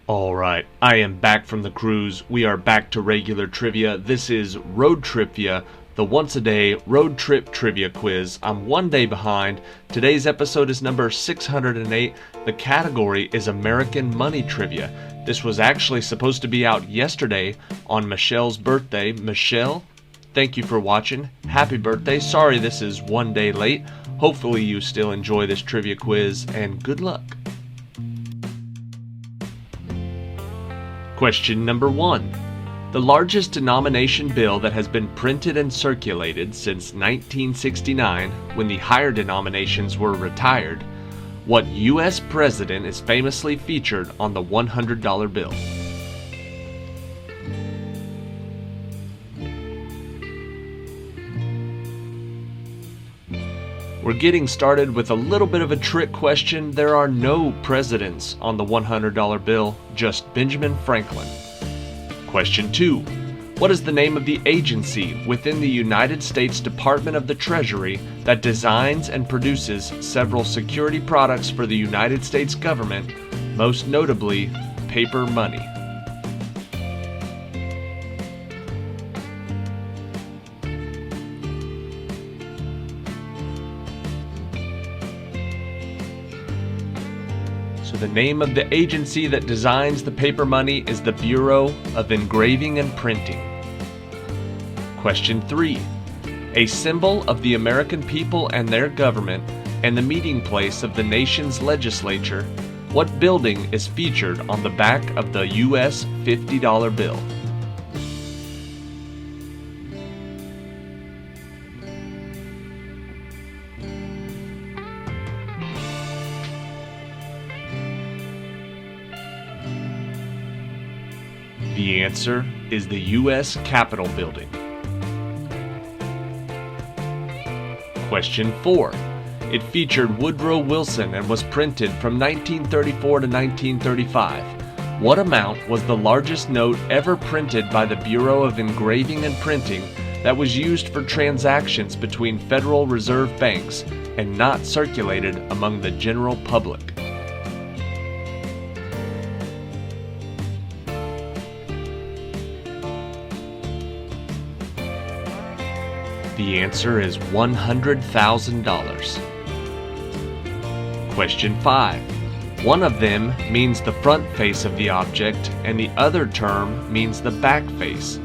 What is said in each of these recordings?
Alright, I am back from the cruise. We are back to regular trivia. This is Road TRipVIA, the once-a-day road trip trivia quiz. I'm one day behind. Today's episode is number 608. The category is American Money Trivia. This was actually supposed to be out yesterday on Michelle's birthday. Michelle, thank you for watching. Happy birthday. Sorry this is one day late. Hopefully you still enjoy this trivia quiz, and good luck. Question number 1. The largest denomination bill that has been printed and circulated since 1969, when the higher denominations were retired. What U.S. president is famously featured on the $100 bill? We're getting started with a little bit of a trick question. There are no presidents on the $100 bill, just Benjamin Franklin. Question 2. What is the name of the agency within the United States Department of the Treasury that designs and produces several security products for the United States government, most notably paper money? So the name of the agency that designs the paper money is the Bureau of Engraving and Printing. Question 3. A symbol of the American people and their government, and the meeting place of the nation's legislature, what building is featured on the back of the U.S. $50 bill? The answer is the U.S. Capitol building. Question 4. It featured Woodrow Wilson and was printed from 1934 to 1935. What amount was the largest note ever printed by the Bureau of Engraving and Printing that was used for transactions between Federal Reserve banks and not circulated among the general public? The answer is $100,000. Question 5. One of them means the front face of the object, and the other term means the back face.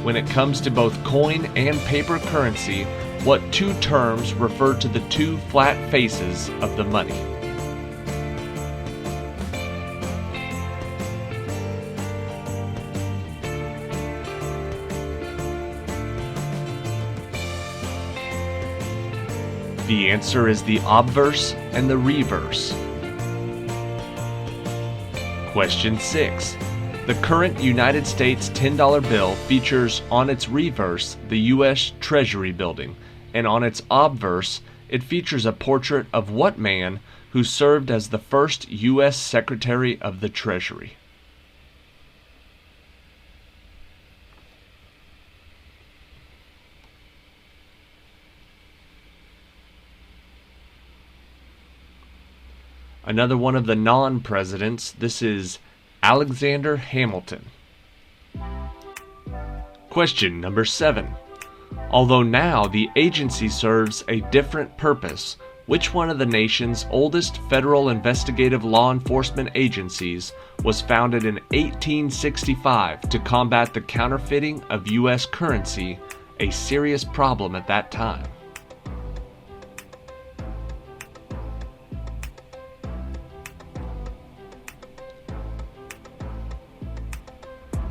When it comes to both coin and paper currency, what two terms refer to the two flat faces of the money? The answer is the obverse and the reverse. Question 6. The current United States $10 bill features on its reverse the U.S. Treasury building, and on its obverse it features a portrait of what man who served as the first U.S. Secretary of the Treasury? Another one of the non-presidents, this is Alexander Hamilton. Question number 7. Although now the agency serves a different purpose, which one of the nation's oldest federal investigative law enforcement agencies was founded in 1865 to combat the counterfeiting of U.S. currency, a serious problem at that time?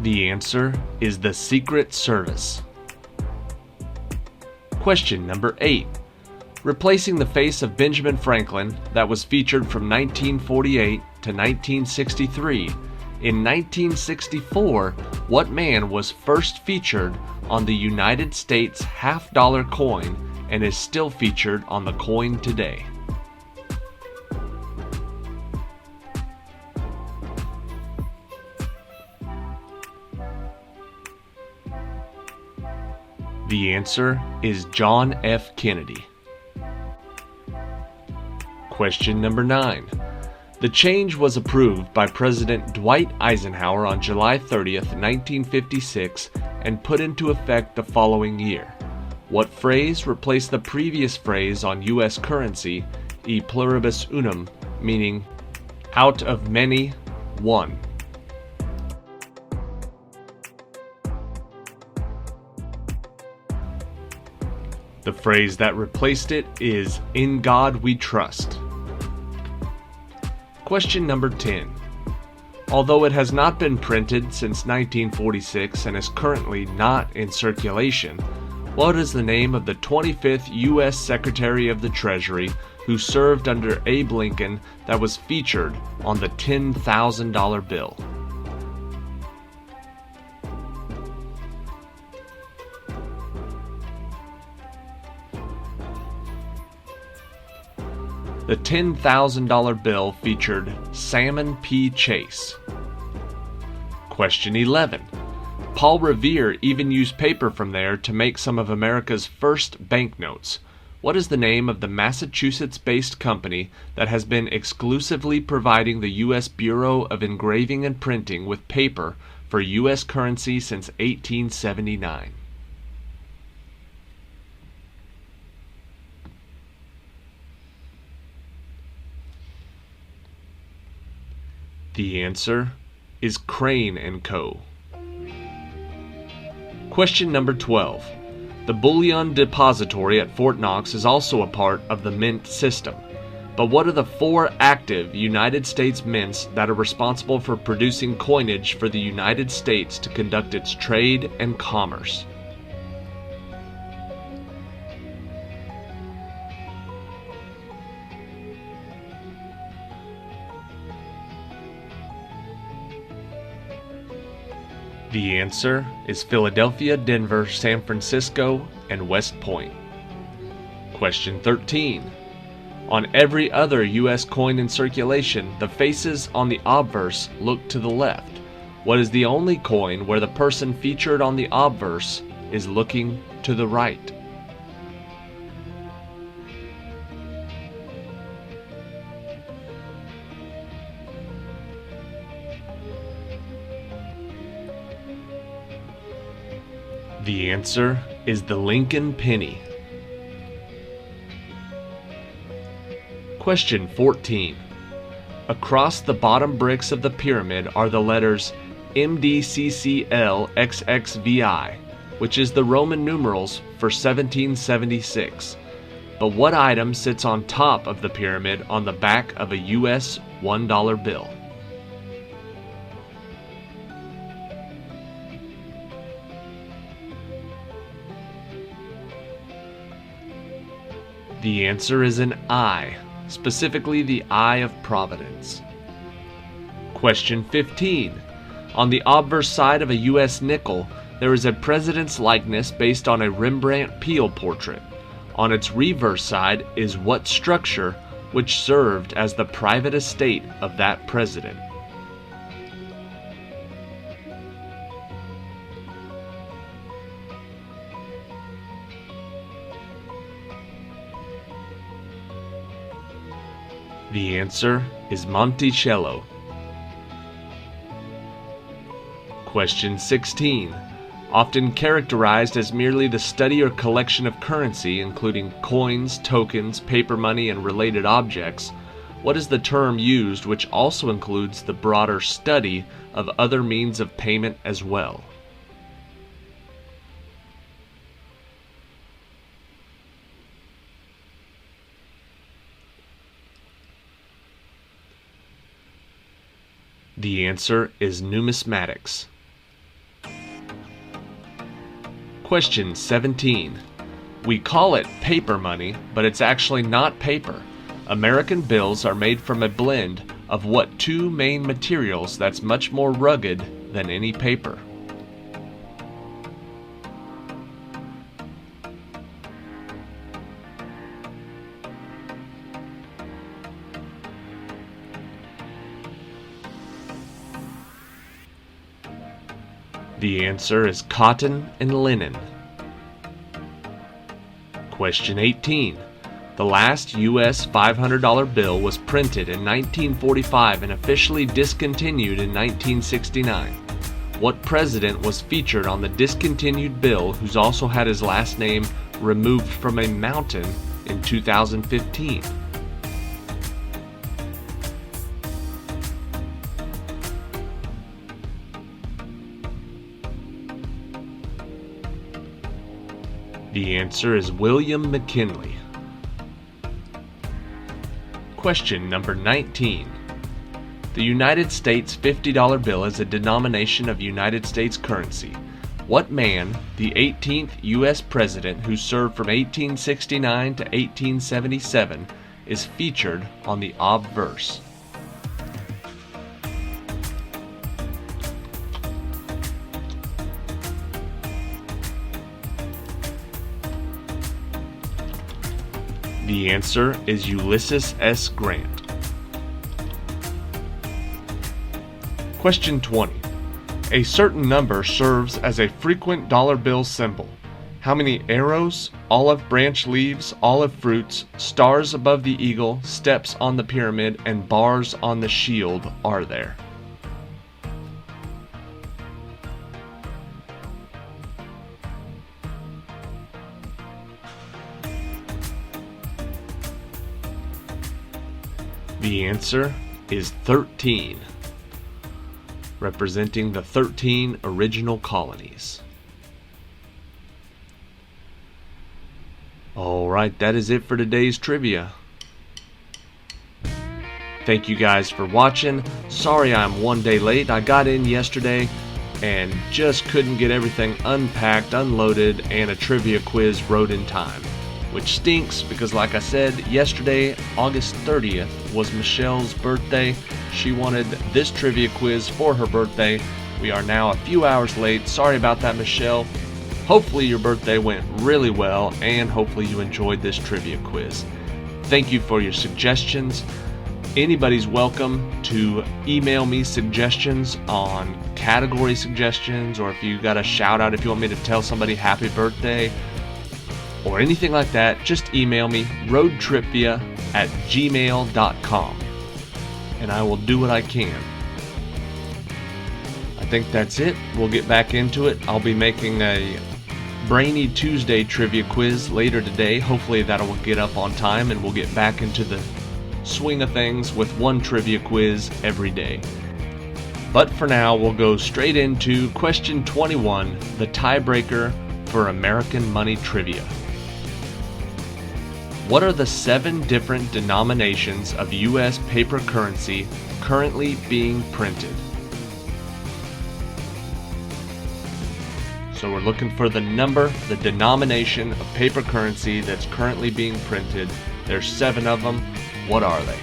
The answer is the Secret Service. Question number 8. Replacing the face of Benjamin Franklin that was featured from 1948 to 1963, in 1964, what man was first featured on the United States half-dollar coin and is still featured on the coin today? The answer is John F. Kennedy. Question number 9. The change was approved by President Dwight Eisenhower on July 30th, 1956, and put into effect the following year. What phrase replaced the previous phrase on U.S. currency, e pluribus unum, meaning out of many, one? The phrase that replaced it is "In God We Trust." Question number 10. Although it has not been printed since 1946 and is currently not in circulation, what is the name of the 25th U.S. Secretary of the Treasury who served under Abe Lincoln that was featured on the $10,000 bill? The $10,000 bill featured Salmon P. Chase. Question 11. Paul Revere even used paper from there to make some of America's first banknotes. What is the name of the Massachusetts-based company that has been exclusively providing the U.S. Bureau of Engraving and Printing with paper for U.S. currency since 1879? The answer is Crane & Co. Question number 12. The bullion depository at Fort Knox is also a part of the mint system. But what are the 4 active United States mints that are responsible for producing coinage for the United States to conduct its trade and commerce? The answer is Philadelphia, Denver, San Francisco, and West Point. Question 13. On every other U.S. coin in circulation, the faces on the obverse look to the left. What is the only coin where the person featured on the obverse is looking to the right? The answer is the Lincoln penny. Question 14. Across the bottom bricks of the pyramid are the letters MDCCLXXVI, which is the Roman numerals for 1776. But what item sits on top of the pyramid on the back of a U.S. $1 bill? The answer is an eye, specifically the Eye of Providence. Question 15. On the obverse side of a U.S. nickel, there is a president's likeness based on a Rembrandt Peale portrait. On its reverse side is what structure which served as the private estate of that president? The answer is Monticello. Question 16. Often characterized as merely the study or collection of currency, including coins, tokens, paper money, and related objects, what is the term used which also includes the broader study of other means of payment as well? The answer is numismatics. Question 17. We call it paper money, but it's actually not paper. American bills are made from a blend of what 2 main materials that's much more rugged than any paper? The answer is cotton and linen. Question 18. The last U.S. $500 bill was printed in 1945 and officially discontinued in 1969. What president was featured on the discontinued bill who's also had his last name removed from a mountain in 2015? The answer is William McKinley. Question number 19. The United States $50 bill is a denomination of United States currency. What man, the 18th U.S. president who served from 1869 to 1877, is featured on the obverse? The answer is Ulysses S. Grant. Question 20. A certain number serves as a frequent dollar bill symbol. How many arrows, olive branch leaves, olive fruits, stars above the eagle, steps on the pyramid, and bars on the shield are there? The answer is 13, representing the 13 original colonies. Alright, that is it for today's trivia. Thank you guys for watching. Sorry I'm one day late. I got in yesterday and just couldn't get everything unpacked, unloaded, and a trivia quiz wrote in time. Which stinks because, like I said, yesterday, August 30th, was Michelle's birthday. She wanted this trivia quiz for her birthday. We are now a few hours late. Sorry about that, Michelle. Hopefully your birthday went really well, and hopefully you enjoyed this trivia quiz. Thank you for your suggestions. Anybody's welcome to email me suggestions on category suggestions, or if you got a shout out, if you want me to tell somebody happy birthday, or anything like that, just email me, roadtripvia@gmail.com, and I will do what I can. I think that's it. We'll get back into it. I'll be making a Brainy Tuesday trivia quiz later today. Hopefully that will get up on time, and we'll get back into the swing of things with one trivia quiz every day. But for now, we'll go straight into question 21, the tiebreaker for American money trivia. What are the 7 different denominations of U.S. paper currency currently being printed? So we're looking for the number, the denomination of paper currency that's currently being printed. There's 7 of them. What are they?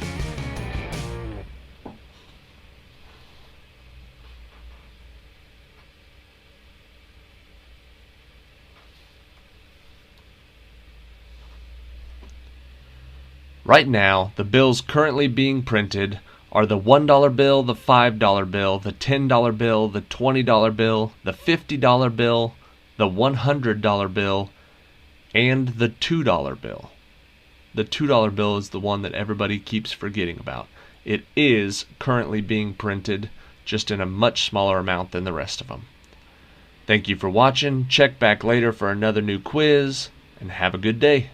Right now, the bills currently being printed are the $1 bill, the $5 bill, the $10 bill, the $20 bill, the $50 bill, the $100 bill, and the $2 bill. The $2 bill is the one that everybody keeps forgetting about. It is currently being printed, just in a much smaller amount than the rest of them. Thank you for watching. Check back later for another new quiz, and have a good day.